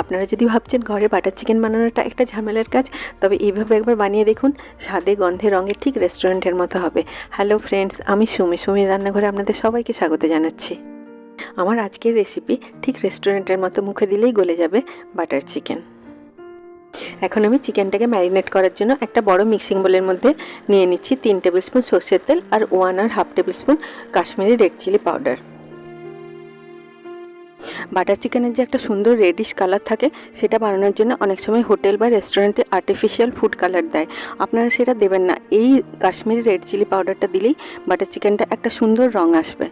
আপনারা যদি ভাবছেন ঘরে বাটার চিকেন বানানোটা একটা ঝামেলার কাজ, তবে এইভাবে একবার বানিয়ে দেখুন, স্বাদে গন্ধে রঙে ঠিক রেস্টুরেন্টের মতো হবে। হ্যালো ফ্রেন্ডস, আমি সুমির রান্নাঘরে আপনাদের সবাইকে স্বাগত জানাচ্ছি। আমার আজকের রেসিপি ঠিক রেস্টুরেন্টের মতো, মুখে দিলেই গলে যাবে বাটার চিকেন। এখন আমি চিকেনটাকে ম্যারিনেট করার জন্য একটা বড় মিক্সিং বোলের মধ্যে নিয়ে নিচ্ছি 3 টেবিল স্পুন সর্ষের তেল আর 1.5 tablespoon Kashmiri red chilli powder. Butter চিকেনের যে একটা সুন্দর রেডিশ কালার থাকে, সেটা বানানোর জন্য অনেক সময় হোটেল বা রেস্টুরেন্টে আর্টিফিশিয়াল ফুড কালার দেয়। আপনারা সেটা দেবেন না, এই কাশ্মীরি রেড চিলি পাউডারটা দিলেই বাটার চিকেনটা একটা সুন্দর রং আসবে।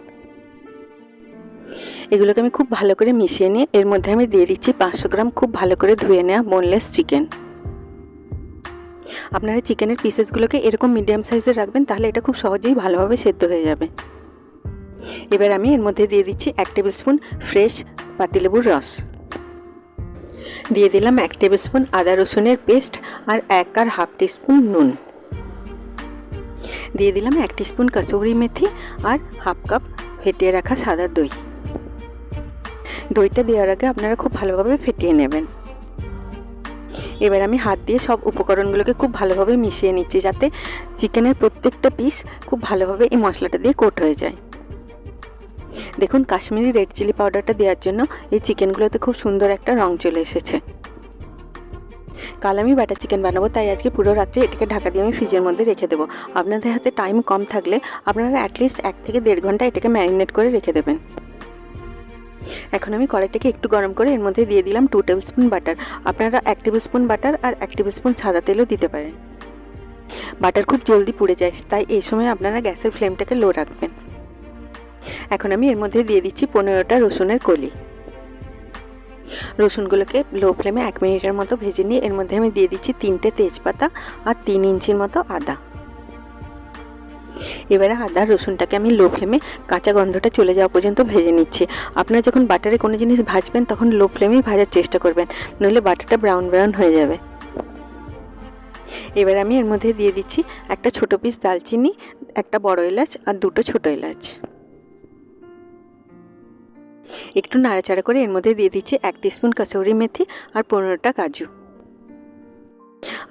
এগুলোকে আমি খুব ভালো করে মিশিয়ে নিয়ে এর মধ্যে আমি দিয়ে দিচ্ছি 500 গ্রাম খুব ভালো করে ধুয়ে নেওয়া বোনলেস চিকেন। আপনারা চিকেনের পিসেসগুলোকে এরকম মিডিয়াম সাইজের রাখবেন, তাহলে এটা খুব সহজেই ভালোভাবে সেদ্ধ হয়ে যাবে। এবার আমি এর মধ্যে দিয়ে দিচ্ছি 1 টেবিল স্পুন ফ্রেশ পাতিলেবুর রস, দিয়ে দিলাম 1 টেবিল স্পুন আদা রসুনের পেস্ট আর 1.5 টিস্পুন নুন, দিয়ে দিলাম 1 টিস্পুন কসুরি মেথি আর 1/2 কাপ ফেটিয়ে রাখা সাদা দই। দইটা দেওয়ার আগে আপনারা খুব ভালোভাবে ফেটিয়ে নেবেন। এবার আমি হাত দিয়ে সব উপকরণগুলোকে খুব ভালোভাবে মিশিয়ে নিচ্ছি, যাতে চিকেনের প্রত্যেকটা পিস খুব ভালোভাবে এই মশলাটা দিয়ে কোট হয়ে যায়। দেখুন, কাশ্মীরি রেড চিলি পাউডারটা দেওয়ার জন্য এই চিকেনগুলোতে খুব সুন্দর একটা রং চলে এসেছে। কাল আমি বাটার চিকেন বানাবো, তাই আজকে পুরো রাত্রে এটাকে ঢাকা দিয়ে আমি ফ্রিজের মধ্যে রেখে দেবো। আপনাদের হাতে টাইম কম থাকলে আপনারা অ্যাটলিস্ট 1 থেকে 1.5 ঘন্টা এটাকে ম্যারিনেট করে রেখে দেবেন। এখন আমি কড়াইটাকে একটু গরম করে এর মধ্যে দিয়ে দিলাম 2 টেবিল স্পুন বাটার। আপনারা 1 টেবিল স্পুন বাটার আর 1 টেবিল স্পুন সাদা তেলও দিতে পারেন। বাটার খুব জলদি পুড়ে যায়, তাই এই সময় আপনারা গ্যাসের ফ্লেমটাকে লো রাখবেন। এখন আমি এর মধ্যে দিয়ে দিচ্ছি 15টা রসুনের কলি। রসুনগুলোকে লো ফ্লেমে 1 মিনিটের মতো ভেজে নিয়ে এর মধ্যে আমি দিয়ে দিচ্ছি 3টে তেজপাতা আর 3 ইঞ্চির মতো আদা। এবারে আদা রসুনটাকে আমি লো ফ্লেমে কাঁচা গন্ধটা চলে যাওয়া পর্যন্ত ভেজে নিচ্ছি। আপনারা যখন বাটারে কোনো জিনিস ভাজবেন তখন লো ফ্লেমেই ভাজার চেষ্টা করবেন, নইলে বাটারটা ব্রাউন ব্রাউন হয়ে যাবে। এবার আমি এর মধ্যে দিয়ে দিচ্ছি একটা ছোট পিস দালচিনি, একটা বড় এলাচ আর 2টো ছোট এলাচ। একটু নাড়াচাড়া করে এর মধ্যে দিয়ে দিচ্ছি 1 টিস্পুন কসুরি মেথি আর 15টা কাজু।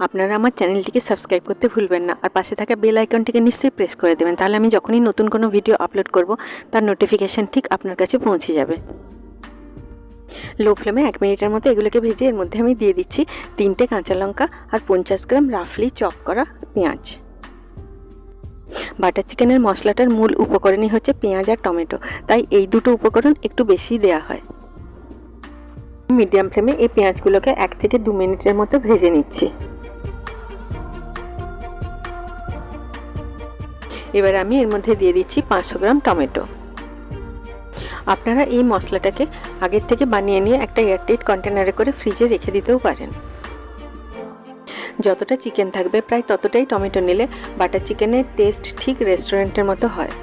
আপনারা আমার চ্যানেলটিকে সাবস্ক্রাইব করতে ভুলবেন না, আর পাশে থাকা বেল আইকনটিকে নিশ্চয়ই প্রেস করে দেবেন, তাহলে আমি যখনই নতুন কোনো ভিডিও আপলোড করব তার নোটিফিকেশান ঠিক আপনার কাছে পৌঁছে যাবে। লো ফ্লেমে 1 মিনিটের মতো এগুলোকে ভেজে এর মধ্যে আমি দিয়ে দিচ্ছি 3টে কাঁচা লঙ্কা আর 50 গ্রাম রাফলি চপ করা পেঁয়াজ। বাটার চিকেনের মশলাটার মূল উপকরণই হচ্ছে পেঁয়াজ আর টমেটো, তাই এই দুটো উপকরণ একটু বেশি দেওয়া হয়। মিডিয়াম ফ্লেমে এই পেঁয়াজগুলোকে 1 থেকে 2 মিনিটের মতো ভেজে নিচ্ছি। এবার আমি এর মধ্যে দিয়ে দিচ্ছি 500 গ্রাম টমেটো। আপনারা এই মশলাটাকে আগের থেকে বানিয়ে নিয়ে একটা এয়ারটাইট কন্টেনারে করে ফ্রিজে রেখে দিতেও পারেন। যতটা চিকেন থাকবে প্রায় ততটাই টমেটো নিলে বাটার চিকেনের টেস্ট ঠিক রেস্টুরেন্টের মতো হয়।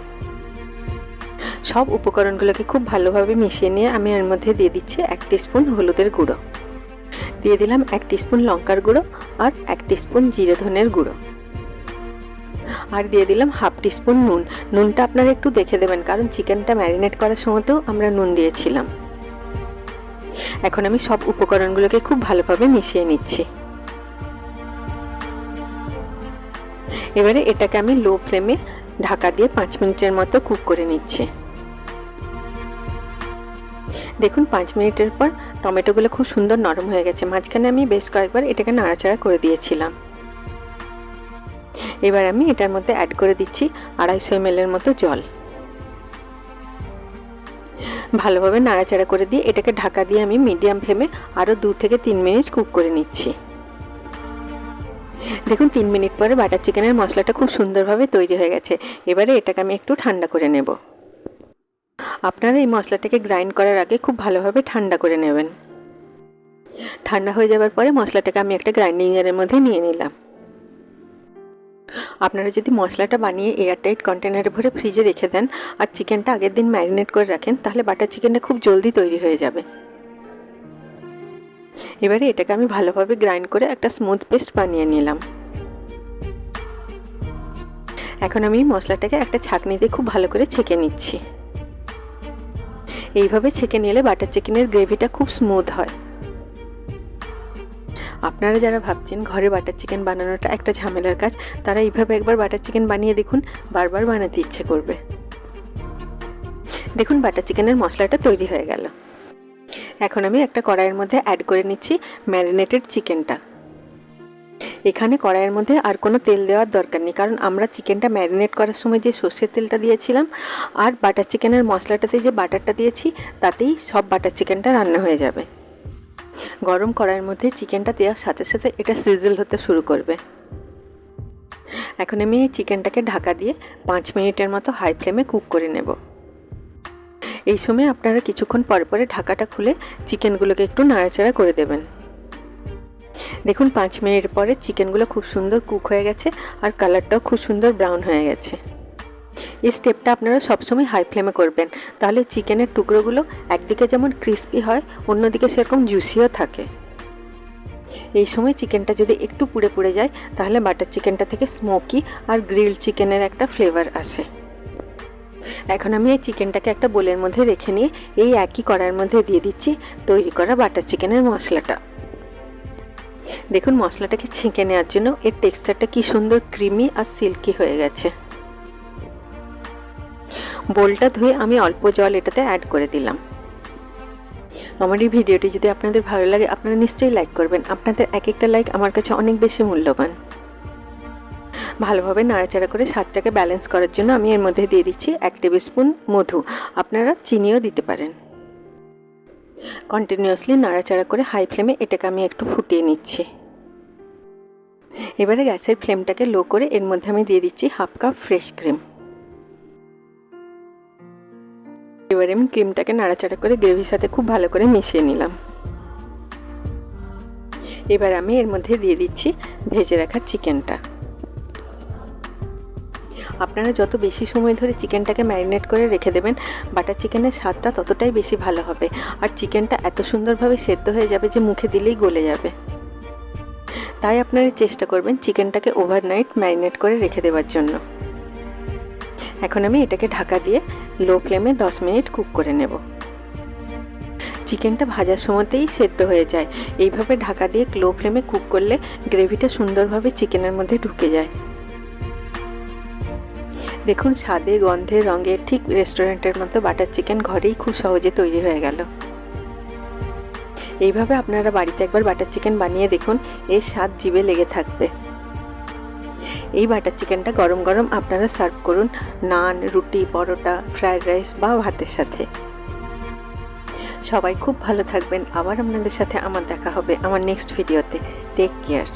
সব উপকরণগুলোকে খুব ভালোভাবে মিশিয়ে নিয়ে আমি এর মধ্যে দিয়ে দিচ্ছি 1 টিস্পুন হলুদের গুঁড়ো, দিয়ে দিলাম 1 টিস্পুন লঙ্কার গুঁড়ো আর 1 টিস্পুন জিরে ধনের গুঁড়ো, আর দিয়ে দিলাম 1/2 টিস্পুন নুন। নুনটা আপনারা একটু দেখে দেবেন, কারণ চিকেনটা ম্যারিনেট করার সময়তেও আমরা নুন দিয়েছিলাম। এখন আমি সব উপকরণগুলোকে খুব ভালোভাবে মিশিয়ে নিচ্ছি। এবারে এটাকে আমি লো ফ্লেমে ঢাকা দিয়ে 5 মিনিটের মতো কুক করে নিচ্ছি। দেখুন, 5 মিনিটের পর টমেটোগুলো খুব সুন্দর নরম হয়ে গেছে। মাঝখানে আমি বেশ কয়েকবার এটাকে নাড়াচাড়া করে দিয়েছিলাম। এবার আমি এটার মধ্যে অ্যাড করে দিচ্ছি 250 ml এর মতো জল। ভালোভাবে নাড়াচাড়া করে দিয়ে এটাকে ঢাকা দিয়ে আমি মিডিয়াম ফ্লেমে আরও 2 থেকে 3 মিনিট কুক করে নিচ্ছি। দেখুন, 3 মিনিট পরে বাটার চিকেনের মশলাটা খুব সুন্দরভাবে তৈরি হয়ে গেছে। এবারে এটাকে আমি একটু ঠান্ডা করে নেব। আপনারা এই মশলাটাকে গ্রাইন্ড করার আগে খুব ভালোভাবে ঠান্ডা করে নেবেন। ঠান্ডা হয়ে যাওয়ার পরে মশলাটাকে আমি একটা গ্রাইন্ডিং জারের মধ্যে নিয়ে নিলাম। আপনারা যদি মশলাটা বানিয়ে এয়ারটাইট কন্টেনারে ভরে ফ্রিজে রেখে দেন আর চিকেনটা আগের দিন ম্যারিনেট করে রাখেন, তাহলে বাটার চিকেনটা খুব জলদি তৈরি হয়ে যাবে। এবারে এটাকে আমি ভালোভাবে গ্রাইন্ড করে একটা স্মুথ পেস্ট বানিয়ে নিলাম। এখন আমি মশলাটাকে একটা ছাঁকনিতে খুব ভালো করে ছেঁকে নিচ্ছি। এইভাবে ছেঁকে নিলে বাটার চিকেনের গ্রেভিটা খুব স্মুথ হয়। আপনারা যারা ভাবছেন ঘরে বাটার চিকেন বানানোটা একটা ঝামেলার কাজ, তারা এইভাবে একবার বাটার চিকেন বানিয়ে দেখুন, বারবার বানাতে ইচ্ছে করবে। দেখুন বাটার চিকেনের মশলাটা তৈরি হয়ে গেল। এখন আমি একটা কড়াইয়ের মধ্যে অ্যাড করে নিচ্ছি ম্যারিনেটেড চিকেনটা। এখানে কড়াইয়ের মধ্যে আর কোনো তেল দেওয়ার দরকার নেই, কারণ আমরা চিকেনটা ম্যারিনেট করার সময় যে সর্ষের তেলটা দিয়েছিলাম আর বাটার চিকেনের মশলাটাতে যে বাটারটা দিয়েছি তাতেই সব বাটার চিকেনটা রান্না হয়ে যাবে। গরম কড়াইয়ের মধ্যে চিকেনটা দেওয়ার সাথে সাথে এটা সিজল হতে শুরু করবে। এখন আমি এই চিকেনটাকে ঢাকা দিয়ে 5 মিনিটের মতো হাই ফ্লেমে কুক করে নেব। এই সময় আপনারা কিছুক্ষণ পরে পরে ঢাকাটা খুলে চিকেনগুলোকে একটু নাড়াচাড়া করে দেবেন। দেখুন 5 মিনিট পরে চিকেনগুলো খুব সুন্দর কুক হয়ে গেছে আর কালারটাও খুব সুন্দর ব্রাউন হয়ে গেছে। এই স্টেপটা আপনারা সবসময় হাই ফ্লেমে করবেন, তাহলে চিকেনের টুকরোগুলো একদিকে যেমন ক্রিস্পি হয় অন্যদিকে সেরকম জুসিও থাকে। এই সময় চিকেনটা যদি একটু পুড়ে পুড়ে যায় তাহলে বাটার চিকেনটা থেকে স্মোকি আর গ্রিলড চিকেনের একটা ফ্লেভার আসে। এখন আমি এই চিকেনটাকে একটা বোলের মধ্যে রেখে নিয়ে এই একই কড়াইয়ের মধ্যে দিয়ে দিচ্ছি তৈরি করা বাটার চিকেনের মশলাটা। দেখুন মশলাটাকে ছেঁকে নেওয়ার জন্য এর টেক্সচারটা কি সুন্দর ক্রিমি আর সিল্কি হয়ে গেছে। বোলটা ধুয়ে আমি অল্প জল এটাতে অ্যাড করে দিলাম। আমার এই ভিডিওটি যদি আপনাদের ভালো লাগে আপনারা নিশ্চয়ই লাইক করবেন। আপনাদের এক একটা লাইক আমার কাছে অনেক বেশি মূল্যবান। ভালোভাবে নাড়াচাড়া করে স্বাদটাকে ব্যালেন্স করার জন্য আমি এর মধ্যে দিয়ে দিচ্ছি 1 টেবিল স্পুন মধু, আপনারা চিনিও দিতে পারেন। কন্টিনিউয়াসলি নাড়াচাড়া করে হাই ফ্লেমে এটাকে আমি একটু ফুটিয়ে নিচ্ছি। এবারে গ্যাসের ফ্লেমটাকে লো করে এর মধ্যে আমি দিয়ে দিচ্ছি 1/2 কাপ ফ্রেশ ক্রিম। এবারে আমি ক্রিমটাকে নাড়াচাড়া করে গ্রেভির সাথে খুব ভালো করে মিশিয়ে নিলাম। এবার আমি এর মধ্যে দিয়ে দিচ্ছি ভেজে রাখা চিকেনটা। আপনারা যত বেশি সময় ধরে চিকেনটাকে ম্যারিনেট করে রেখে দেবেন বাটার চিকেনের স্বাদটা ততটাই বেশি ভালো হবে আর চিকেনটা এত সুন্দরভাবে সেদ্ধ হয়ে যাবে যে মুখে দিলেই গলে যাবে। তাই আপনারা চেষ্টা করবেন চিকেনটাকে ওভারনাইট ম্যারিনেট করে রেখে দেওয়ার জন্য। এখন আমি এটাকে ঢাকা দিয়ে লো ফ্লেমে 10 মিনিট কুক করে নেব। চিকেনটা ভাজার সময়তেই সেদ্ধ হয়ে যায়। এইভাবে ঢাকা দিয়ে লো ফ্লেমে কুক করলে গ্রেভিটা সুন্দরভাবে চিকেনের মধ্যে ঢুকে যায়। দেখুন স্বাদে গন্ধে রঙে ঠিক রেস্টুরেন্টের মতো বাটার চিকেন ঘরেই খুব সহজে তৈরি হয়ে গেল। এইভাবে আপনারা বাড়িতে একবার বাটার চিকেন বানিয়ে দেখুন, এর স্বাদ জিভে লেগে থাকবে। এই বাটার চিকেনটা গরম গরম আপনারা সার্ভ করুন নান, রুটি, পরোটা, ফ্রাইড রাইস বা ভাতের সাথে। সবাই খুব ভালো থাকবেন। আবার আপনাদের সাথে আমার দেখা হবে আমার নেক্সট ভিডিওতে। Take care.